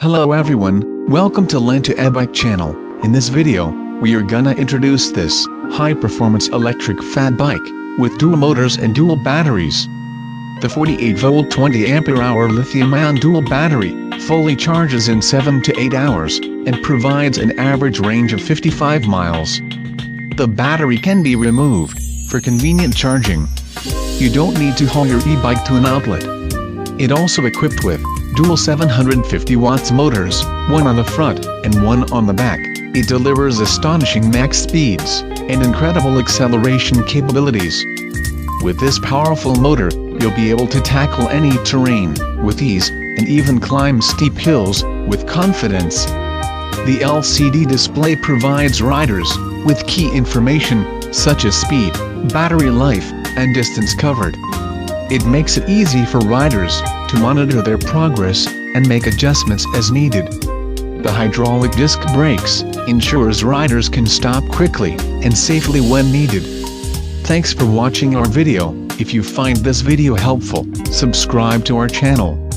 Hello everyone, welcome to Lantu Ebike channel. In this video, we are gonna introduce this high-performance electric fat bike with dual motors and dual batteries. The 48-volt 20Ah lithium-ion dual battery fully charges in 7 to 8 hours and provides an average range of 55 miles. The battery can be removed for convenient charging. You don't need to haul your e-bike to an outlet. It also equipped with dual 750 watts motors, one on the front and one on the back. It delivers astonishing max speeds and incredible acceleration capabilities. With this powerful motor, you'll be able to tackle any terrain with ease and even climb steep hills with confidence. The LCD display provides riders with key information such as speed, battery life, and distance covered. It makes it easy for riders to monitor their progress and make adjustments as needed. The hydraulic disc brakes ensures riders can stop quickly and safely when needed. Thanks for watching our video. If you find this video helpful, subscribe to our channel.